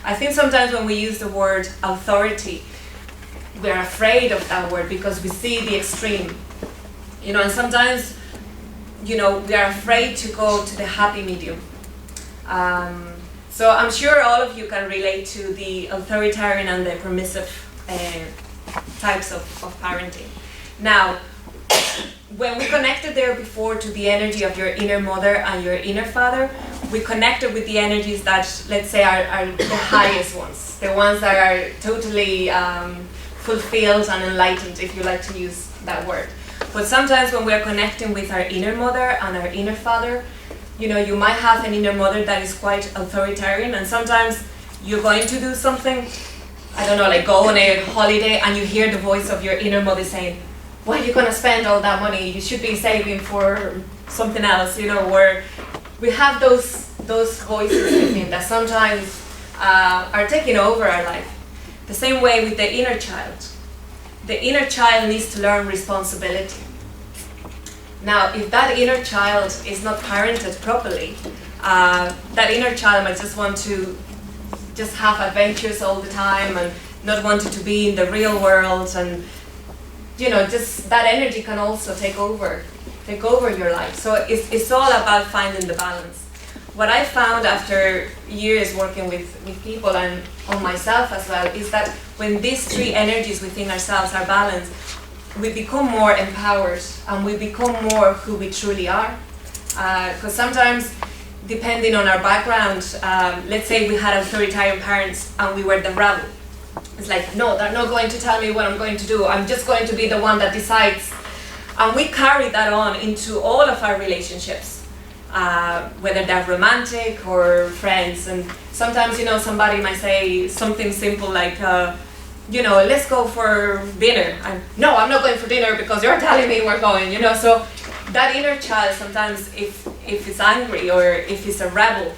I think sometimes when we use the word authority, we're afraid of that word because we see the extreme, and sometimes, we are afraid to go to the happy medium. So I'm sure all of you can relate to the authoritarian and the permissive types of parenting. Now, when we connected there before to the energy of your inner mother and your inner father, we connected with the energies that, let's say, are the highest ones, the ones that are totally fulfilled and enlightened, if you like to use that word. But sometimes when we are connecting with our inner mother and our inner father, you might have an inner mother that is quite authoritarian, and sometimes you're going to do something, I don't know, like go on a holiday, and you hear the voice of your inner mother saying, why are you going to spend all that money? You should be saving for something else, where we have those voices within that sometimes are taking over our life. The same way with the inner child. The inner child needs to learn responsibility. Now, if that inner child is not parented properly, that inner child might just want to just have adventures all the time and not wanting to be in the real world, and just that energy can also take over your life. So it's all about finding the balance. What I found after years working with people and on myself as well is that when these three energies within ourselves are balanced, we become more empowered and we become more who we truly are. Because sometimes, depending on our background, let's say we had authoritarian parents and we were the rebel. It's like, no, they're not going to tell me what I'm going to do. I'm just going to be the one that decides. And we carry that on into all of our relationships, whether they're romantic or friends. And sometimes, somebody might say something simple like, let's go for dinner. And no, I'm not going for dinner because you're telling me we're going, So that inner child sometimes, if it's angry or if it's a rebel,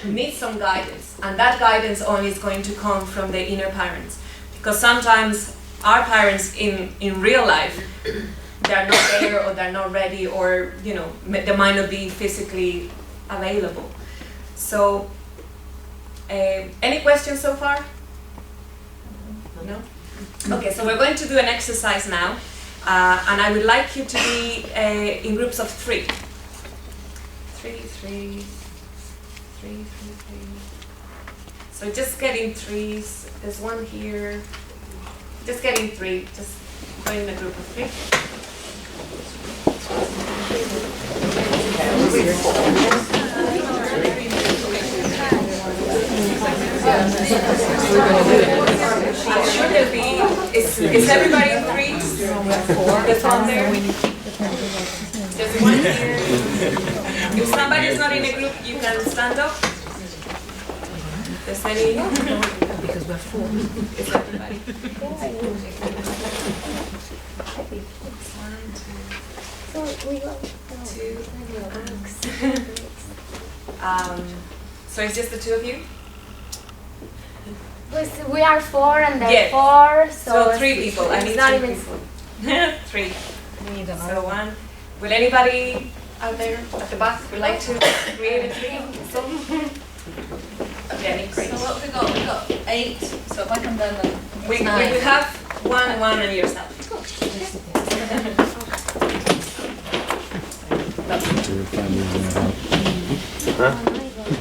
needs some guidance. And that guidance only is going to come from the inner parents. Because sometimes our parents in real life, they're not there or they're not ready, or, they might not be physically available. So, any questions so far? No? Okay, so we're going to do an exercise now. And I would like you to be in groups of three. Three. So just getting threes. There's one here. Just getting three. Just go in a group of three. I'm sure there'll be. Is everybody in threes? There's one there. There's one here. If somebody's not in a group, you can stand up. There's any? Because we're four. It's everybody. So it's just the two of you? We are four and they're four. So three people. I need not three even people. Three. So one. Will anybody out there at the back would like to create a team? Jenny, great. So what have we got? We've got 8. So if I come down then We have one and yourself.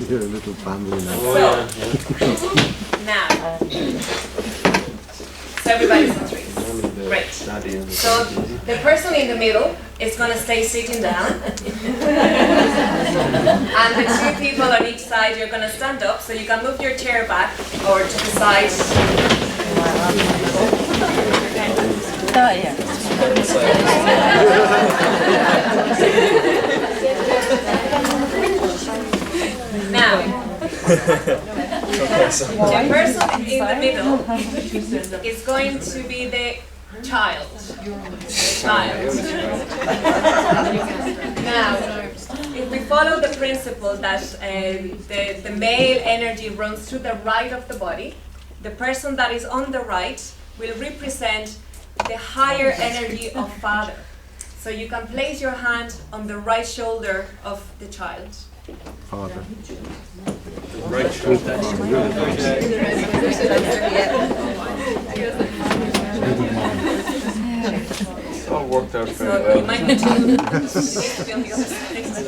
You're a little family now. So, now, so everybody's on threes. Great. So the person in the middle is going to stay sitting down. And the two people on each side, you're going to stand up, so you can move your chair back or to the side. Now, the person in the middle is going to be the child. Now, if we follow the principle that the male energy runs through the right of the body, the person that is on the right will represent the higher energy of father. So you can place your hand on the right shoulder of the child. Father. All worked out very So you well. might need to be on the other side.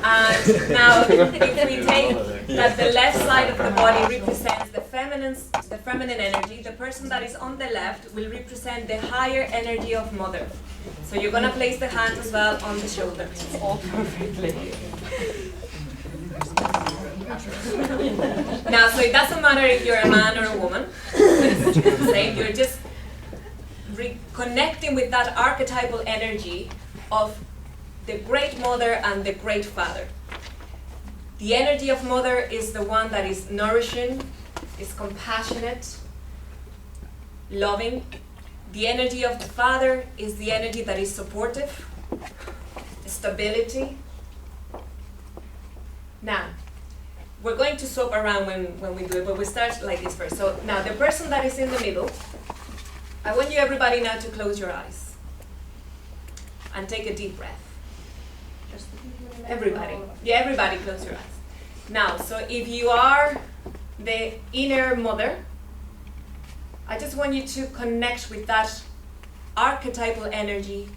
And now, if we take that the left side of the body represents the feminine energy, the person that is on the left will represent the higher energy of mother. So you're gonna place the hand as well on the shoulder. All perfectly. Now, so it doesn't matter if you're a man or a woman. It's the same. You're just reconnecting with that archetypal energy of the great mother and the great father. The energy of mother is the one that is nourishing, is compassionate, loving. The energy of the father is the energy that is supportive, stability. Now, we're going to swap around when we do it, but we start like this first. So now the person that is in the middle, I want you everybody now to close your eyes and take a deep breath. Everybody. Yeah, everybody close your eyes. Now, so if you are the inner mother, I just want you to connect with that archetypal energy,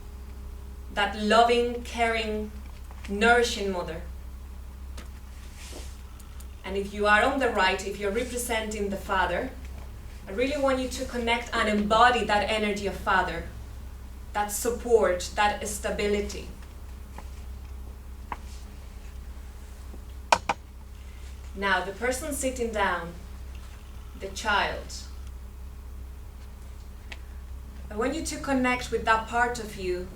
that loving, caring, nourishing mother. And if you are on the right, if you're representing the father, I really want you to connect and embody that energy of father, that support, that stability. Now, the person sitting down, the child, I want you to connect with that part of you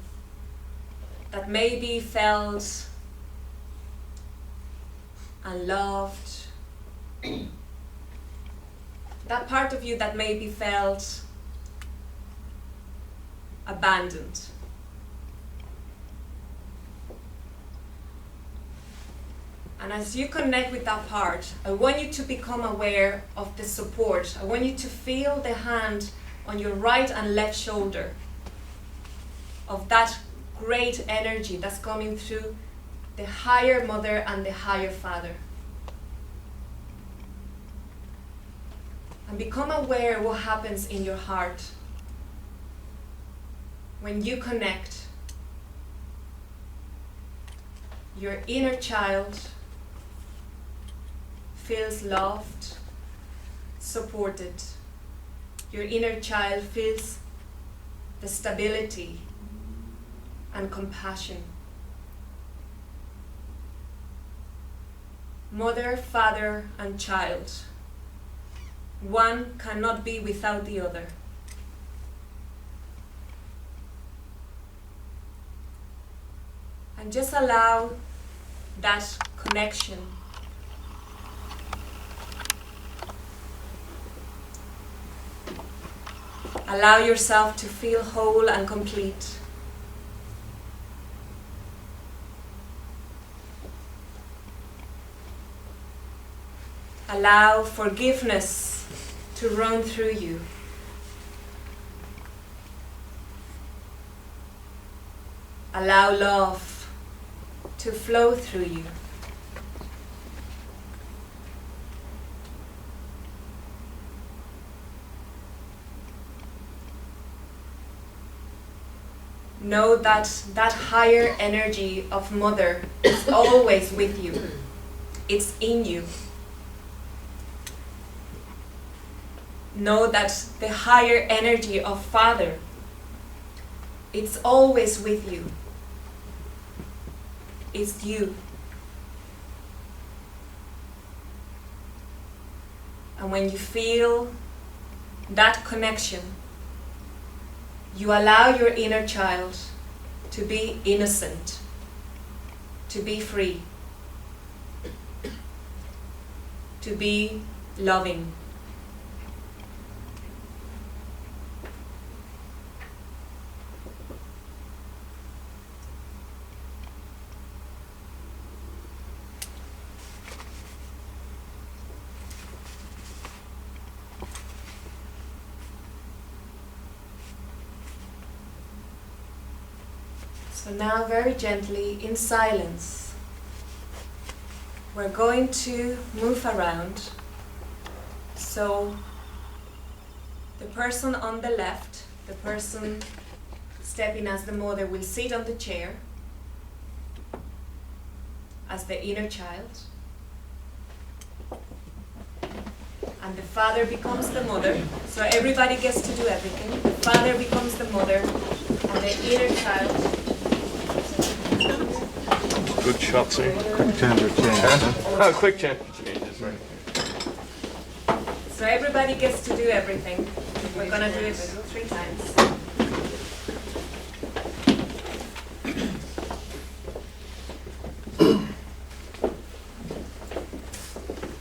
that maybe felt unloved, that part of you that maybe felt abandoned. And as you connect with that part, I want you to become aware of the support. I want you to feel the hand on your right and left shoulder of that great energy that's coming through the higher mother and the higher father. And become aware what happens in your heart when you connect your inner child feels loved, supported. Your inner child feels the stability and compassion. Mother, father, and child. One cannot be without the other. And just allow that connection allow yourself to feel whole and complete. Allow forgiveness to run through you. Allow love to flow through you. Know that that higher energy of mother is always with you. It's in you. Know that the higher energy of father, it's always with you. It's you. And when you feel that connection, you allow your inner child to be innocent, to be free, to be loving. So now very gently, in silence, we're going to move around. So the person on the left, the person stepping as the mother, will sit on the chair as the inner child. And the father becomes the mother. So everybody gets to do everything. The father becomes the mother, and the inner child. Good shots, eh? Quick gender change, huh? Oh, quick changes, right. So everybody gets to do everything. We're gonna do it 3 times.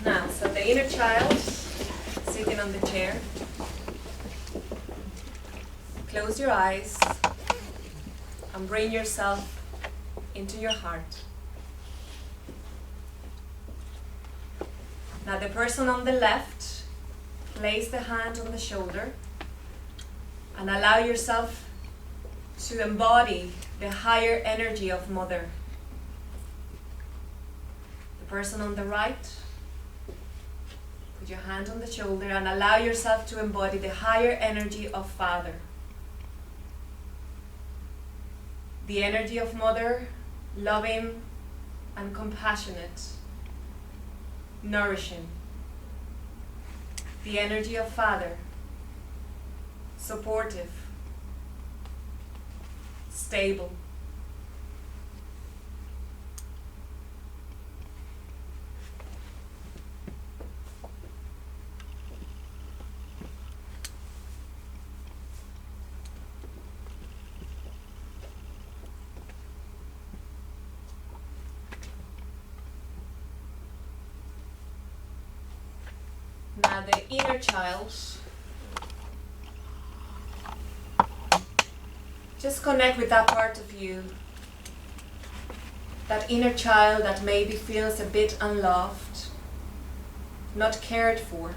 Now, so the inner child sitting on the chair. Close your eyes and bring yourself into your heart. Now the person on the left, place the hand on the shoulder and allow yourself to embody the higher energy of mother. The person on the right, put your hand on the shoulder and allow yourself to embody the higher energy of father. The energy of mother, loving and compassionate, nourishing. The energy of father, supportive, stable. Now the inner child, just connect with that part of you, that inner child that maybe feels a bit unloved, not cared for.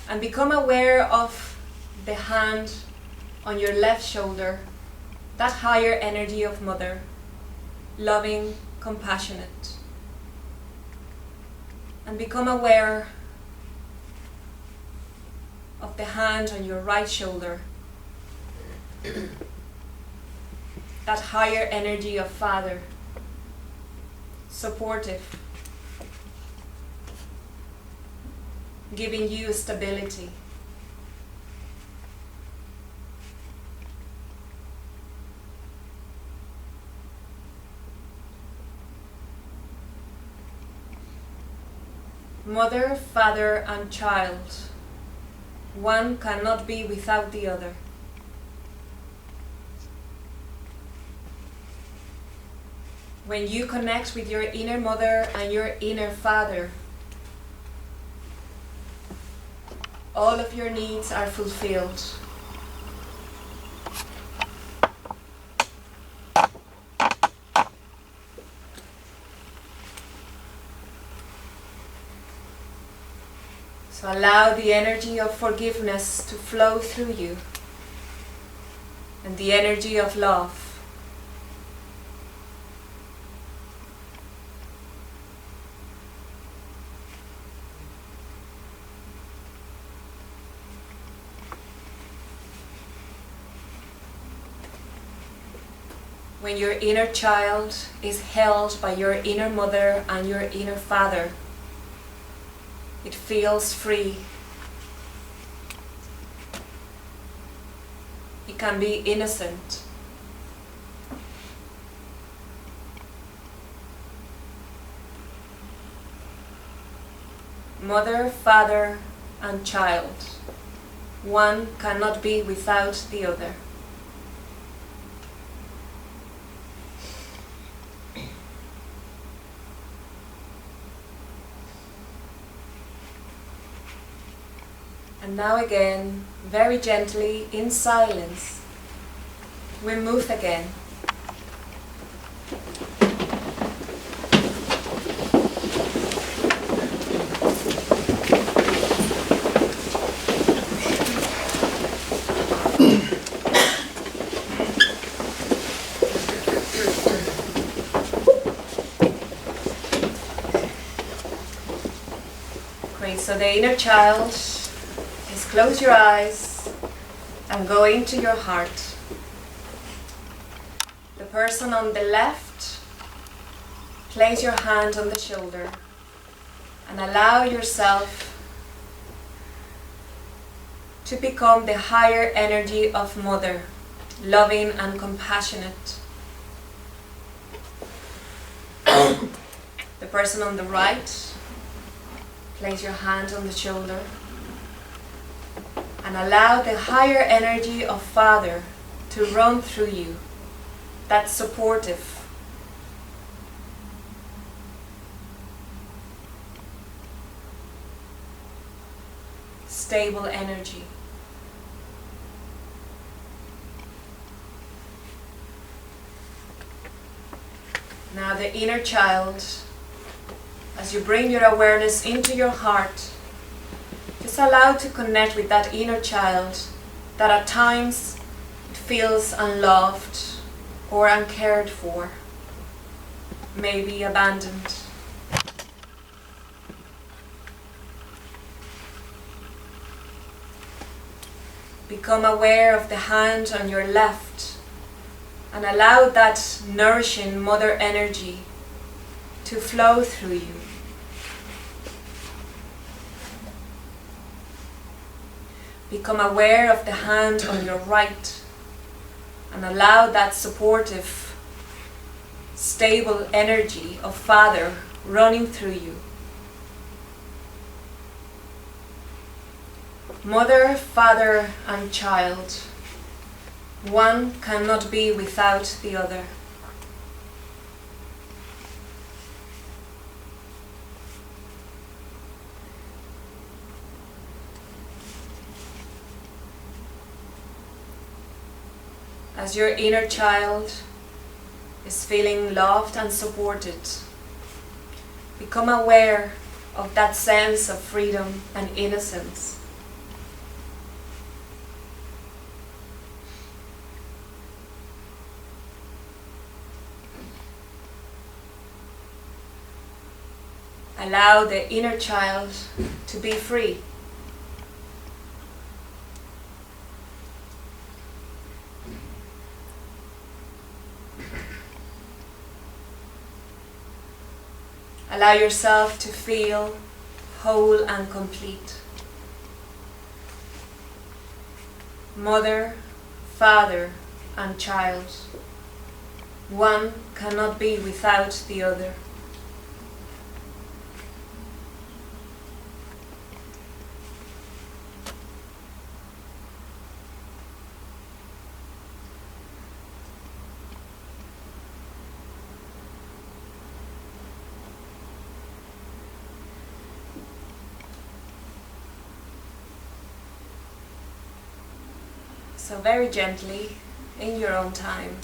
And become aware of the hand on your left shoulder, that higher energy of mother, loving, compassionate. And become aware of the hand on your right shoulder, that higher energy of father, supportive, giving you stability. Mother, father, and child. One cannot be without the other. When you connect with your inner mother and your inner father, all of your needs are fulfilled. So allow the energy of forgiveness to flow through you, and the energy of love. When your inner child is held by your inner mother and your inner father, it feels free. It can be innocent. Mother, father, and child. One cannot be without the other. And now again, very gently, in silence, we move again. Great, so the inner child, just close your eyes and go into your heart. The person on the left, place your hand on the shoulder and allow yourself to become the higher energy of mother, loving and compassionate. The person on the right, place your hand on the shoulder and allow the higher energy of Father to run through you. That's supportive. Stable energy. Now the inner child, as you bring your awareness into your heart, just allow to connect with that inner child that at times it feels unloved or uncared for, maybe abandoned. Become aware of the hand on your left and allow that nourishing mother energy to flow through you. Become aware of the hand on your right and allow that supportive, stable energy of Father running through you. Mother, father, and child. One cannot be without the other. As your inner child is feeling loved and supported, become aware of that sense of freedom and innocence. Allow the inner child to be free. Allow yourself to feel whole and complete. Mother, father, and child. One cannot be without the other. So very gently, in your own time,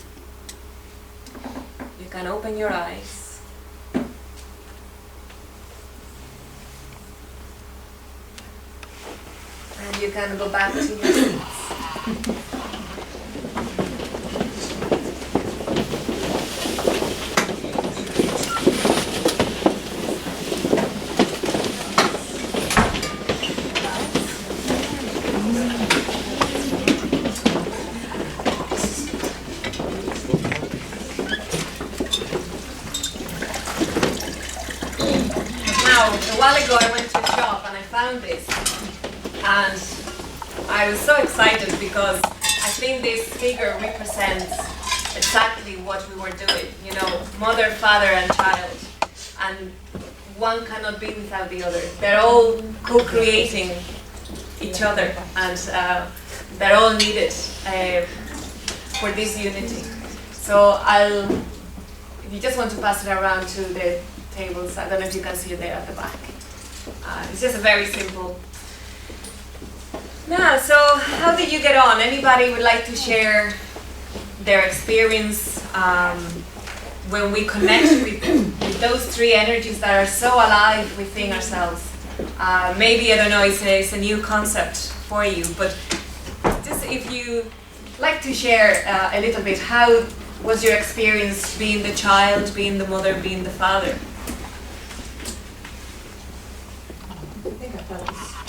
you can open your eyes. And you can go back to your seats. A while ago I went to a shop and I found this and I was so excited because I think this figure represents exactly what we were doing, you know, mother, father and child, and one cannot be without the other. They're all co-creating each other and they're all needed for this unity. So if you just want to pass it around to the tables. I don't know if you can see it there at the back. It's just a very simple. Yeah, so how did you get on? Anybody would like to share their experience when we connect with those three energies that are so alive within ourselves? Maybe, I don't know, it's a new concept for you, but just if you like to share a little bit, how was your experience being the child, being the mother, being the father? I think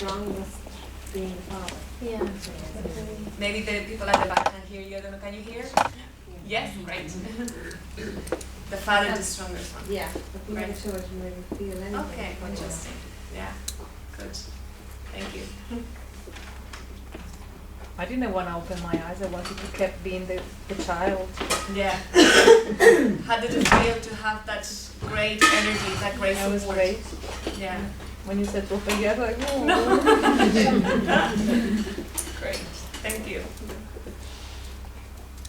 strongest being the father. Yeah. Maybe the people at the back can hear you. I don't know. Can you hear? Yes, great. The father is the strongest one. Yeah, but the other children maybe feel anything. Okay, interesting. Yeah, good. Thank you. I didn't want to open my eyes. I wanted to keep being the child. Yeah. How did it feel to have that great energy, that great That was support? great. Yeah. When you said open your eyes, I was like, oh. Great. Thank you.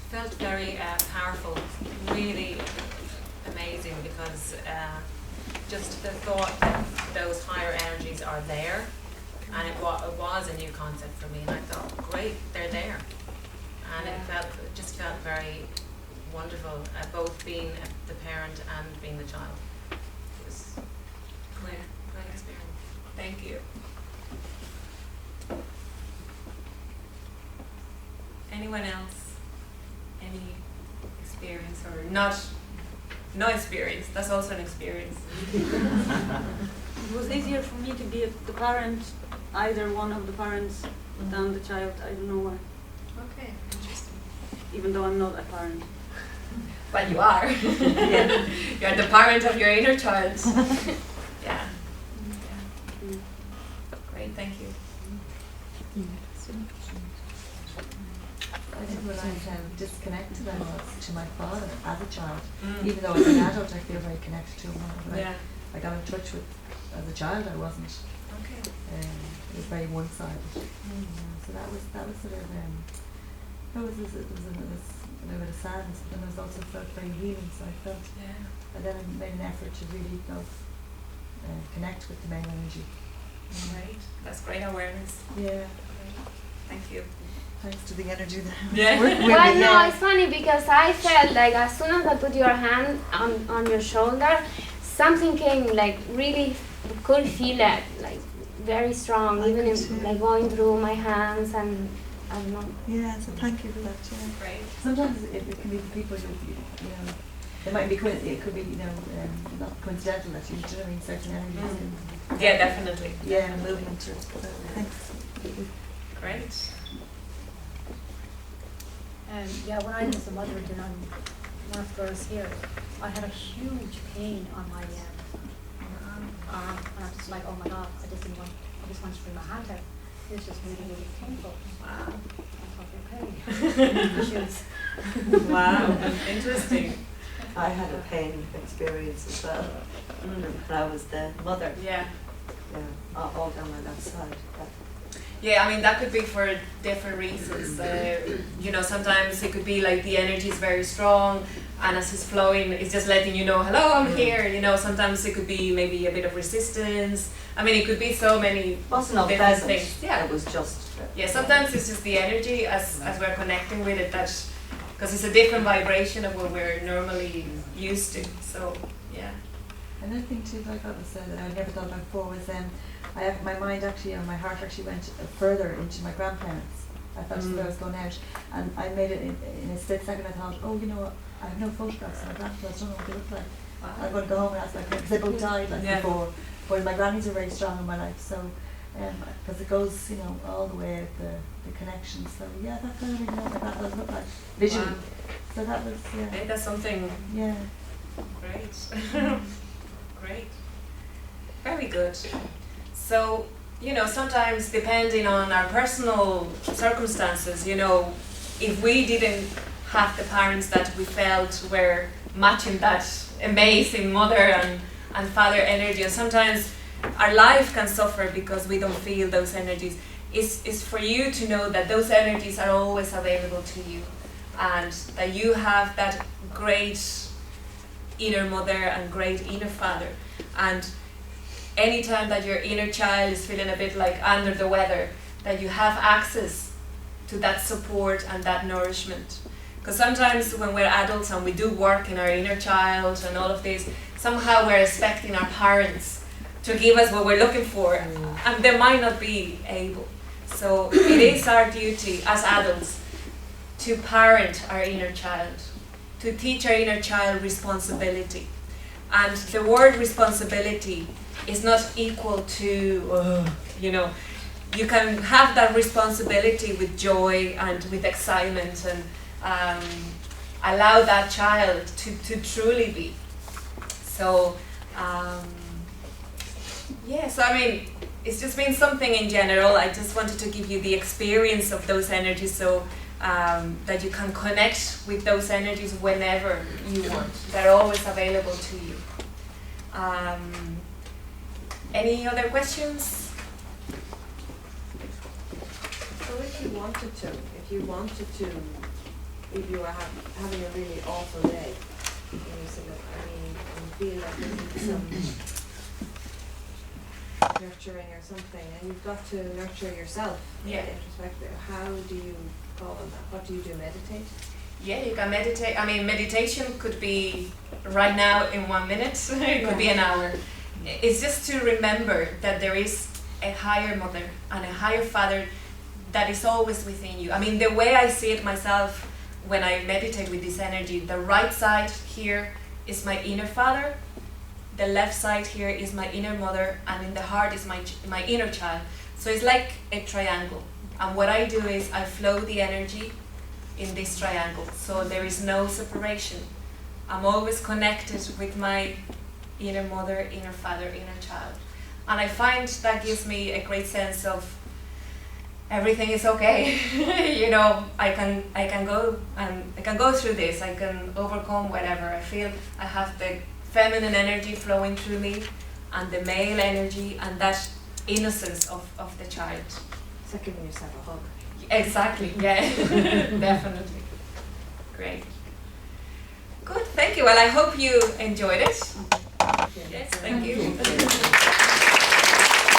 Felt very powerful, really amazing, because just the thought that those higher energies are there, and it was a new concept for me, and I thought, great, they're there, and it just felt very wonderful, both being the parent and being the child. It was great experience. Thank you. Anyone else? Any experience or not? No experience. That's also an experience. It was easier for me to be the parent, either one of the parents, than the child. I don't know why, Okay, interesting. even though I'm not a parent. But you are. Yeah. You're the parent of your inner child. Yeah. Great, thank you. I think when I disconnected I was to my father as a child. Even though as an adult I feel very connected to him now. But Yeah. I got in touch with, as a child I wasn't. Okay. It was very one-sided. So that was sort of, it was a little bit of sadness, but then it was also felt very healing. So I felt, and then I made an effort to really connect with the male energy. Right. That's great awareness. Yeah. Thank you. Thanks to the energy that Yeah. worked with Well, me. no, Yeah. it's funny because I felt like as soon as I put your hand on your shoulder, something came, like really could feel it, like very strong, even in, like going through my hands, and I don't know. Yeah, so thank you for that. Yeah. Great. Sometimes it can be the people you know, it might be it could be not coincidental that you do you know what I mean, certain energies. Yeah, definitely. Yeah, moving into it. So thanks. Great. Yeah, when I was a mother and one of the girls here, I had a huge pain on my arm, and I was like, oh my god, I just wanted to bring my hand out. It was just really, really painful. Wow. I thought, okay, issues. Wow. Interesting. I had a pain experience as well when I was the mother. Yeah. Yeah, all down my left side. Yeah, I mean, that could be for different reasons. You know, sometimes it could be like the energy is very strong, and as it's flowing, it's just letting you know, hello, I'm here. You know, sometimes it could be maybe a bit of resistance. I mean, it could be so many Wasn't all different pleasant. things. Yeah. It was just. Yeah, sometimes it's just the energy as we're connecting with it, that because it's a different vibration of what we're normally used to. So, yeah. Another thing too that I got was that I never thought about before was I have my mind actually and my heart actually went further into my grandparents. I felt as though I was going out, and I made it in a split second. I thought, oh, you know what? I have no photographs of my grandparents. I don't know what they look like. I'm going to go home and ask my parents, because they both died like before. But my grannies are very strong in my life, so because it goes, you know, all the way out the connection. So yeah, that's kind of really what my grandparents look like visually. Wow. So that was I think that's something yeah. great. Great. Very good. So, you know, sometimes depending on our personal circumstances, you know, if we didn't have the parents that we felt were matching that amazing mother and father energy, and sometimes our life can suffer because we don't feel those energies, is for you to know that those energies are always available to you, and that you have that great inner mother and great inner father. And anytime that your inner child is feeling a bit like under the weather, that you have access to that support and that nourishment. Because sometimes when we're adults and we do work in our inner child and all of this, somehow we're expecting our parents to give us what we're looking for, and they might not be able. So it is our duty as adults to parent our inner child, to teach our inner child responsibility. And the word responsibility is not equal to, you know, you can have that responsibility with joy and with excitement, and allow that child to truly be. So, yeah, so I mean, it's just been something in general. I just wanted to give you the experience of those energies, so that you can connect with those energies whenever you want. They're always available to you. Any other questions? So if you wanted to, if you were having a really awful day, and you said, look, I mean, I feel like there needs some nurturing or something, and you've got to nurture yourself. Yeah. Introspective. How do you call on that? What do you do? Meditate? Yeah, you can meditate. I mean, meditation could be right now in 1 minute. It could be an hour. It's just to remember that there is a higher mother and a higher father that is always within you. I mean, the way I see it myself when I meditate with this energy, the right side here is my inner father, the left side here is my inner mother, and in the heart is my inner child. So it's like a triangle. And what I do is I flow the energy in this triangle, so there is no separation. I'm always connected with my inner mother, inner father, inner child. And I find that gives me a great sense of everything is okay. You know, I can go through this, I can overcome whatever. I feel I have the feminine energy flowing through me and the male energy and that innocence of the child. It's like giving yourself a hug. Exactly, yeah. Definitely. Great. Good, thank you. Well, I hope you enjoyed it. Yes, thank you.